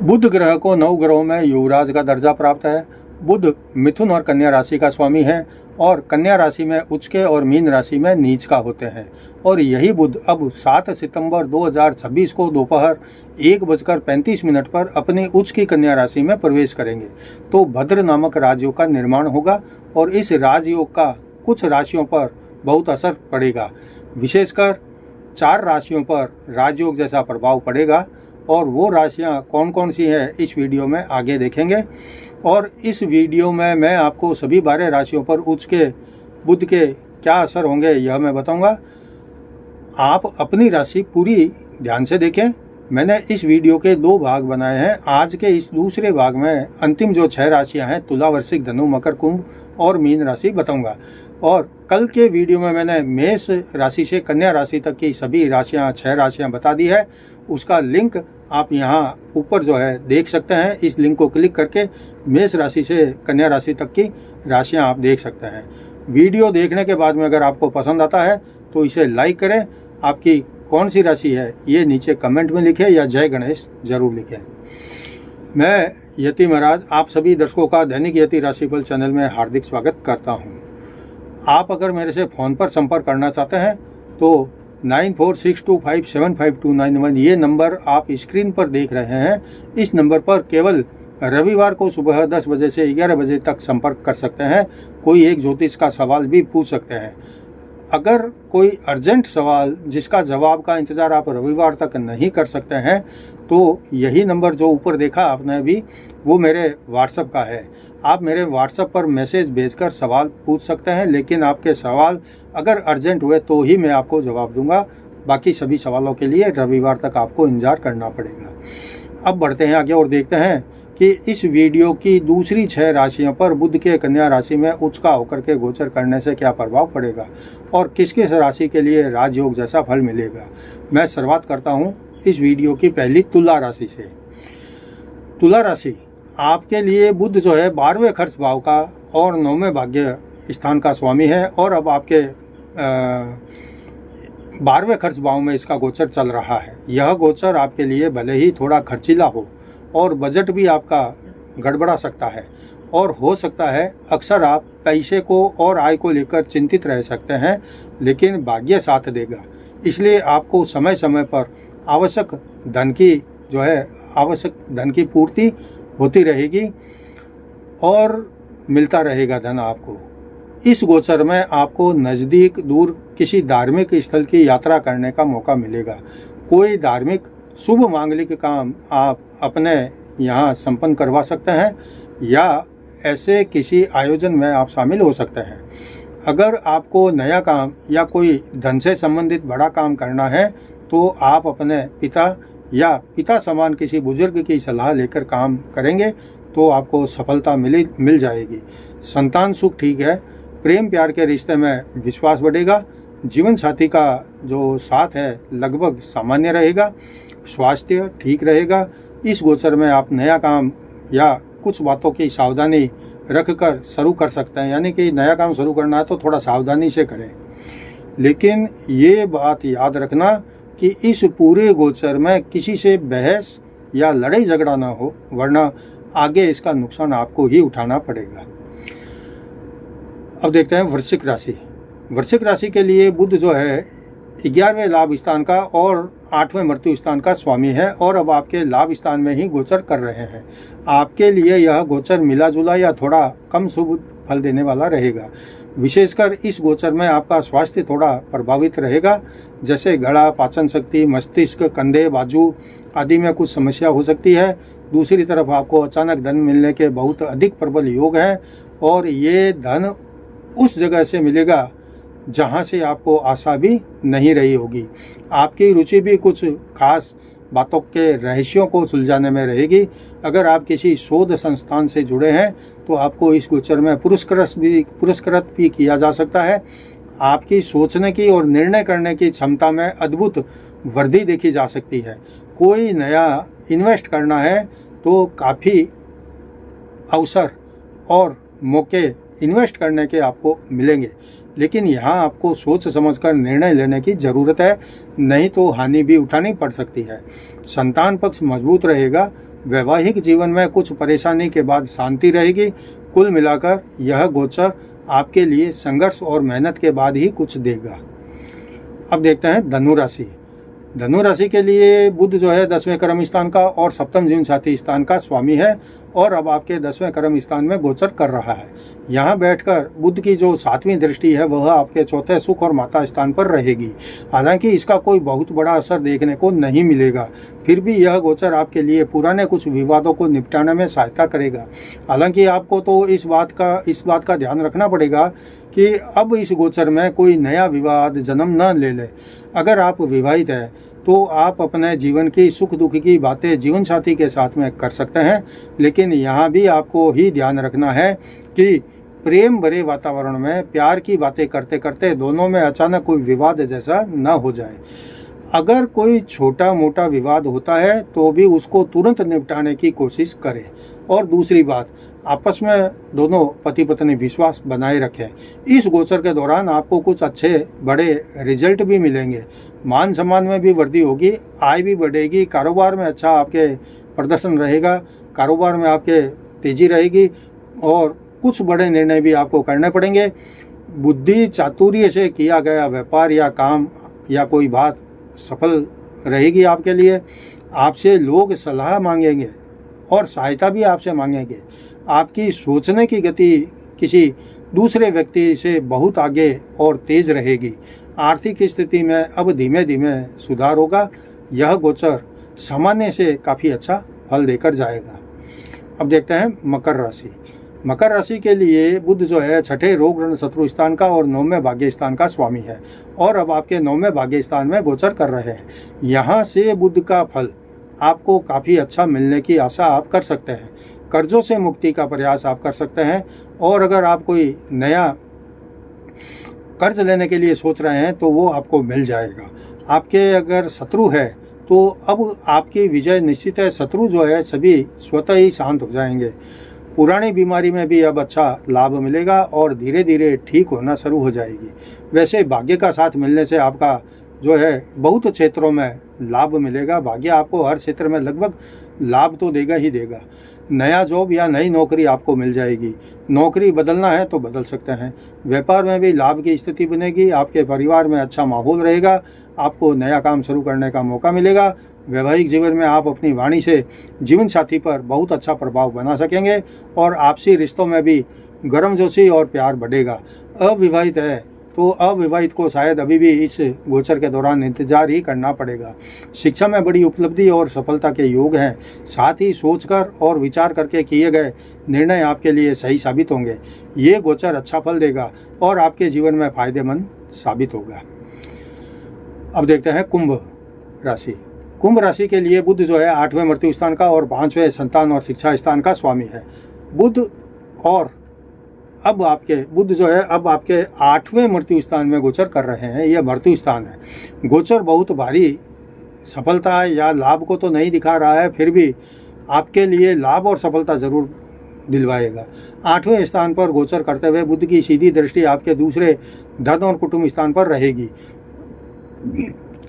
बुध ग्रह को 9 ग्रहों में युवराज का दर्जा प्राप्त है। बुध मिथुन और कन्या राशि का स्वामी है और कन्या राशि में उच्च के और मीन राशि में नीच का होते हैं। और यही बुध अब 7 सितंबर 2026 को दोपहर 1:35 पर अपनी उच्च की कन्या राशि में प्रवेश करेंगे। तो भद्र नामक राजयोग का निर्माण होगा और इस राजयोग का कुछ राशियों पर बहुत असर पड़ेगा। विशेषकर 4 राशियों पर राजयोग जैसा प्रभाव पड़ेगा और वो राशियां कौन कौन सी हैं इस वीडियो में आगे देखेंगे। और इस वीडियो में मैं आपको सभी 12 राशियों पर उच्च के बुध के क्या असर होंगे यह मैं बताऊंगा। आप अपनी राशि पूरी ध्यान से देखें। मैंने इस वीडियो के 2 भाग बनाए हैं। आज के इस दूसरे भाग में अंतिम जो 6 राशियां हैं तुला, वृश्चिक, धनु, मकर, कुंभ और मीन राशि बताऊंगा। और कल के वीडियो में मैंने मेष राशि से कन्या राशि तक की सभी राशियां 6 राशियां बता दी है। उसका लिंक आप यहाँ ऊपर जो है देख सकते हैं। इस लिंक को क्लिक करके मेष राशि से कन्या राशि तक की राशियां आप देख सकते हैं। वीडियो देखने के बाद में अगर आपको पसंद आता है तो इसे लाइक करें। आपकी कौन सी राशि है ये नीचे कमेंट में लिखें या जय गणेश जरूर लिखें। मैं यति महाराज आप सभी दर्शकों का दैनिक यति राशिफल चैनल में हार्दिक स्वागत करता हूँ। आप अगर मेरे से फ़ोन पर संपर्क करना चाहते हैं तो 9462575291 ये नंबर आप स्क्रीन पर देख रहे हैं। इस नंबर पर केवल रविवार को सुबह 10 बजे से 11 बजे तक संपर्क कर सकते हैं। कोई एक ज्योतिष का सवाल भी पूछ सकते हैं। अगर कोई अर्जेंट सवाल जिसका जवाब का इंतज़ार आप रविवार तक नहीं कर सकते हैं तो यही नंबर जो ऊपर देखा आपने अभी वो मेरे व्हाट्सएप का है। आप मेरे व्हाट्सएप पर मैसेज भेजकर सवाल पूछ सकते हैं, लेकिन आपके सवाल अगर अर्जेंट हुए तो ही मैं आपको जवाब दूंगा। बाकी सभी सवालों के लिए रविवार तक आपको इंतजार करना पड़ेगा। अब बढ़ते हैं आगे और देखते हैं कि इस वीडियो की दूसरी 6 राशियों पर बुध के कन्या राशि में उच्च का होकर के गोचर करने से क्या प्रभाव पड़ेगा और किस किस राशि के लिए राजयोग जैसा फल मिलेगा। मैं शुरुआत करता हूँ इस वीडियो की पहली तुला राशि से। तुला राशि आपके लिए बुध जो है 12वें खर्च भाव का और 9वें भाग्य स्थान का स्वामी है और अब आपके 12वें खर्च भाव में इसका गोचर चल रहा है। यह गोचर आपके लिए भले ही थोड़ा खर्चीला हो और बजट भी आपका गड़बड़ा सकता है और हो सकता है अक्सर आप पैसे को और आय को लेकर चिंतित रह सकते हैं, लेकिन भाग्य साथ देगा। इसलिए आपको समय समय पर आवश्यक धन की पूर्ति होती रहेगी और मिलता रहेगा धन आपको। इस गोचर में आपको नज़दीक दूर किसी धार्मिक स्थल की यात्रा करने का मौका मिलेगा। कोई धार्मिक शुभ मांगलिक काम आप अपने यहाँ संपन्न करवा सकते हैं या ऐसे किसी आयोजन में आप शामिल हो सकते हैं। अगर आपको नया काम या कोई धन से संबंधित बड़ा काम करना है तो आप अपने पिता या पिता समान किसी बुजुर्ग की सलाह लेकर काम करेंगे तो आपको सफलता मिल जाएगी। संतान सुख ठीक है। प्रेम प्यार के रिश्ते में विश्वास बढ़ेगा। जीवन साथी का जो साथ है लगभग सामान्य रहेगा। स्वास्थ्य ठीक रहेगा। इस गोचर में आप नया काम या कुछ बातों की सावधानी रखकर शुरू कर सकते हैं, यानी कि नया काम शुरू करना है तो थोड़ा सावधानी से करें। लेकिन ये बात याद रखना कि इस पूरे गोचर में किसी से बहस या लड़ाई झगड़ा ना हो, वरना आगे इसका नुकसान आपको ही उठाना पड़ेगा। अब देखते हैं वृश्चिक राशि। वृश्चिक राशि के लिए बुध जो है 11वें लाभ स्थान का और 8वें मृत्यु स्थान का स्वामी है और अब आपके लाभ स्थान में ही गोचर कर रहे हैं। आपके लिए यह गोचर मिला जुला या थोड़ा कम शुभ फल देने वाला रहेगा। विशेषकर इस गोचर में आपका स्वास्थ्य थोड़ा प्रभावित रहेगा, जैसे गला, पाचन शक्ति, मस्तिष्क, कंधे, बाजू आदि में कुछ समस्या हो सकती है। दूसरी तरफ आपको अचानक धन मिलने के बहुत अधिक प्रबल योग है और ये धन उस जगह से मिलेगा जहाँ से आपको आशा भी नहीं रही होगी। आपकी रुचि भी कुछ खास बातों के रहस्यों को सुलझाने में रहेगी। अगर आप किसी शोध संस्थान से जुड़े हैं तो आपको इस गोचर में पुरस्कृत भी किया जा सकता है। आपकी सोचने की और निर्णय करने की क्षमता में अद्भुत वृद्धि देखी जा सकती है। कोई नया इन्वेस्ट करना है तो काफ़ी अवसर और मौके इन्वेस्ट करने के आपको मिलेंगे, लेकिन यहाँ आपको सोच समझकर निर्णय लेने की ज़रूरत है, नहीं तो हानि भी उठानी पड़ सकती है। संतान पक्ष मजबूत रहेगा। वैवाहिक जीवन में कुछ परेशानी के बाद शांति रहेगी। कुल मिलाकर यह गोचर आपके लिए संघर्ष और मेहनत के बाद ही कुछ देगा। अब देखते हैं धनु राशि। धनु राशि के लिए बुध जो है 10वें कर्म स्थान का और सप्तम जीवन साथी स्थान का स्वामी है और अब आपके 10वें कर्म स्थान में गोचर कर रहा है। यहाँ बैठकर बुध की जो 7वीं दृष्टि है वह आपके चौथे सुख और माता स्थान पर रहेगी। हालांकि इसका कोई बहुत बड़ा असर देखने को नहीं मिलेगा, फिर भी यह गोचर आपके लिए पुराने कुछ विवादों को निपटाने में सहायता करेगा। हालांकि आपको तो इस बात का ध्यान रखना पड़ेगा कि अब इस गोचर में कोई नया विवाद जन्म न ले ले। अगर आप विवाहित हैं तो आप अपने जीवन की सुख दुख की बातें जीवन साथी के साथ में कर सकते हैं, लेकिन यहाँ भी आपको ही ध्यान रखना है कि प्रेम भरे वातावरण में प्यार की बातें करते करते दोनों में अचानक कोई विवाद जैसा न हो जाए। अगर कोई छोटा मोटा विवाद होता है तो भी उसको तुरंत निपटाने की कोशिश करें। और दूसरी बात, आपस में दोनों पति पत्नी विश्वास बनाए रखें। इस गोचर के दौरान आपको कुछ अच्छे बड़े रिजल्ट भी मिलेंगे, मान सम्मान में भी वृद्धि होगी, आय भी बढ़ेगी, कारोबार में अच्छा आपके प्रदर्शन रहेगा, कारोबार में आपके तेजी रहेगी और कुछ बड़े निर्णय भी आपको करने पड़ेंगे। बुद्धि चातुर्य से किया गया व्यापार या काम या कोई बात सफल रहेगी आपके लिए। आपसे लोग सलाह मांगेंगे और सहायता भी आपसे मांगेंगे। आपकी सोचने की गति किसी दूसरे व्यक्ति से बहुत आगे और तेज रहेगी। आर्थिक स्थिति में अब धीमे धीमे सुधार होगा। यह गोचर सामान्य से काफ़ी अच्छा फल देकर जाएगा। अब देखते हैं मकर राशि। मकर राशि के लिए बुध जो है 6ठे रोग ऋण शत्रु स्थान का और 9वें भाग्य स्थान का स्वामी है और अब आपके 9वें भाग्य स्थान में गोचर कर रहे हैं। यहाँ से बुध का फल आपको काफ़ी अच्छा मिलने की आशा आप कर सकते हैं। कर्जों से मुक्ति का प्रयास आप कर सकते हैं और अगर आप कोई नया कर्ज लेने के लिए सोच रहे हैं तो वो आपको मिल जाएगा। आपके अगर शत्रु है तो अब आपकी विजय निश्चित है। शत्रु जो है सभी स्वतः ही शांत हो जाएंगे। पुरानी बीमारी में भी अब अच्छा लाभ मिलेगा और धीरे धीरे ठीक होना शुरू हो जाएगी। वैसे भाग्य का साथ मिलने से आपका जो है बहुत क्षेत्रों में लाभ मिलेगा। भाग्य आपको हर क्षेत्र में लगभग लाभ तो देगा ही देगा। नया जॉब या नई नौकरी आपको मिल जाएगी। नौकरी बदलना है तो बदल सकते हैं। व्यापार में भी लाभ की स्थिति बनेगी। आपके परिवार में अच्छा माहौल रहेगा। आपको नया काम शुरू करने का मौका मिलेगा। वैवाहिक जीवन में आप अपनी वाणी से जीवन साथी पर बहुत अच्छा प्रभाव बना सकेंगे और आपसी रिश्तों में भी गर्मजोशी और प्यार बढ़ेगा। अविवाहित है तो अविवाहित को शायद अभी भी इस गोचर के दौरान इंतजार ही करना पड़ेगा। शिक्षा में बड़ी उपलब्धि और सफलता के योग हैं। साथ ही सोचकर और विचार करके किए गए निर्णय आपके लिए सही साबित होंगे। ये गोचर अच्छा फल देगा और आपके जीवन में फायदेमंद साबित होगा। अब देखते हैं कुंभ राशि। कुंभ राशि के लिए बुध जो है 8वें मृत्यु स्थान का और 5वें संतान और शिक्षा स्थान का स्वामी है। बुध जो है अब आपके 8वें मृत्यु स्थान में गोचर कर रहे हैं। यह मृत्यु स्थान है। गोचर बहुत भारी सफलता या लाभ को तो नहीं दिखा रहा है, फिर भी आपके लिए लाभ और सफलता जरूर दिलवाएगा। 8वें स्थान पर गोचर करते हुए बुध की सीधी दृष्टि आपके दूसरे धन और कुटुंब स्थान पर रहेगी।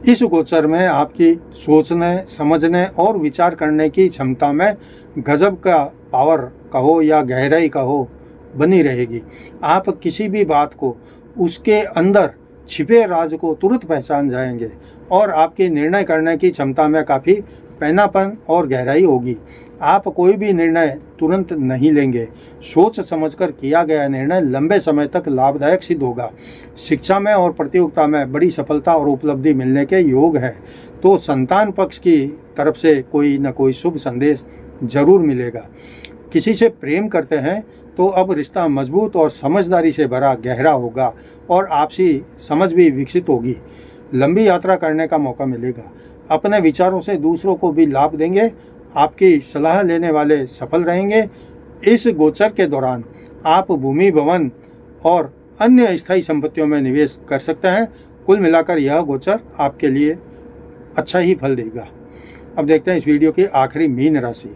इस गोचर में आपकी सोचने, समझने और विचार करने की क्षमता में गजब का पावर कहो या गहराई कहो बनी रहेगी। आप किसी भी बात को, उसके अंदर छिपे राज को तुरंत पहचान जाएंगे और आपकी निर्णय करने की क्षमता में काफ़ी पैनापन और गहराई होगी। आप कोई भी निर्णय तुरंत नहीं लेंगे। सोच समझकर किया गया निर्णय लंबे समय तक लाभदायक सिद्ध होगा। शिक्षा में और प्रतियोगिता में बड़ी सफलता और उपलब्धि मिलने के योग है। तो संतान पक्ष की तरफ से कोई न कोई शुभ संदेश जरूर मिलेगा। किसी से प्रेम करते हैं तो अब रिश्ता मजबूत और समझदारी से भरा गहरा होगा और आपसी समझ भी विकसित होगी। लंबी यात्रा करने का मौका मिलेगा। अपने विचारों से दूसरों को भी लाभ देंगे। आपकी सलाह लेने वाले सफल रहेंगे। इस गोचर के दौरान आप भूमि, भवन और अन्य स्थायी संपत्तियों में निवेश कर सकते हैं। कुल मिलाकर यह गोचर आपके लिए अच्छा ही फल देगा। अब देखते हैं इस वीडियो की आखिरी मीन राशि।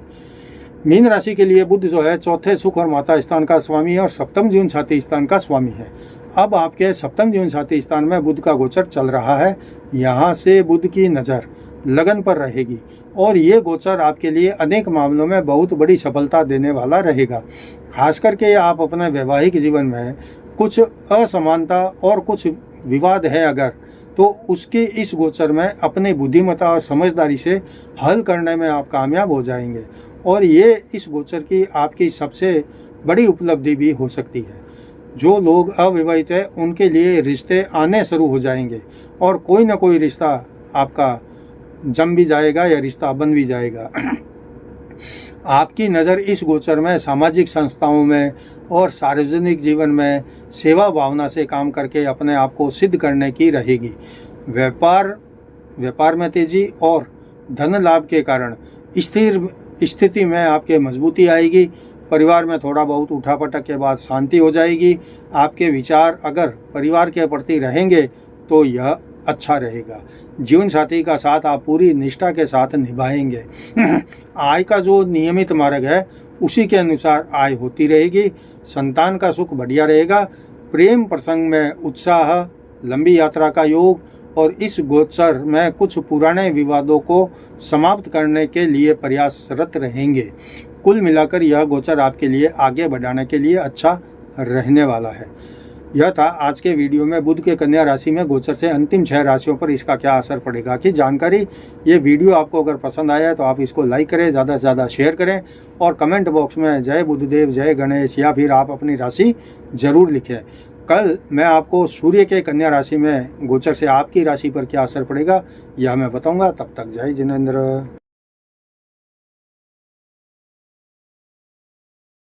मीन राशि के लिए बुध जो है चौथे सुख और माता स्थान का स्वामी है और सप्तम जीवन साथी स्थान का स्वामी है। अब आपके सप्तम जीवन साथी स्थान में बुध का गोचर चल रहा है। यहाँ से बुध की नज़र लगन पर रहेगी। और ये गोचर आपके लिए अनेक मामलों में बहुत बड़ी सफलता देने वाला रहेगा। खास करके आप अपने वैवाहिक जीवन में कुछ असमानता और कुछ विवाद है अगर, तो उसके इस गोचर में अपनी बुद्धिमत्ता और समझदारी से हल करने में आप कामयाब हो जाएंगे। और ये इस गोचर की आपकी सबसे बड़ी उपलब्धि भी हो सकती है। जो लोग अविवाहित हैं उनके लिए रिश्ते आने शुरू हो जाएंगे और कोई ना कोई रिश्ता आपका जम भी जाएगा या रिश्ता बन भी जाएगा। आपकी नज़र इस गोचर में सामाजिक संस्थाओं में और सार्वजनिक जीवन में सेवा भावना से काम करके अपने आप को सिद्ध करने की रहेगी। व्यापार में तेजी और धन लाभ के कारण स्थिर स्थिति में आपके मजबूती आएगी। परिवार में थोड़ा बहुत उठापटक के बाद शांति हो जाएगी। आपके विचार अगर परिवार के प्रति रहेंगे तो यह अच्छा रहेगा। जीवन साथी का साथ आप पूरी निष्ठा के साथ निभाएंगे। आय का जो नियमित मार्ग है उसी के अनुसार आय होती रहेगी। संतान का सुख बढ़िया रहेगा। प्रेम प्रसंग में उत्साह, लंबी यात्रा का योग और इस गोचर में कुछ पुराने विवादों को समाप्त करने के लिए प्रयासरत रहेंगे। कुल मिलाकर यह गोचर आपके लिए आगे बढ़ाने के लिए अच्छा रहने वाला है। यह था आज के वीडियो में बुध के कन्या राशि में गोचर से अंतिम 6 राशियों पर इसका क्या असर पड़ेगा की जानकारी। ये वीडियो आपको अगर पसंद आया है तो आप इसको लाइक करें, ज़्यादा से ज़्यादा शेयर करें और कमेंट बॉक्स में जय बुधदेव, जय गणेश या फिर आप अपनी राशि जरूर लिखें। कल मैं आपको सूर्य के कन्या राशि में गोचर से आपकी राशि पर क्या असर पड़ेगा यह मैं बताऊंगा। तब तक जय जिनेंद्र।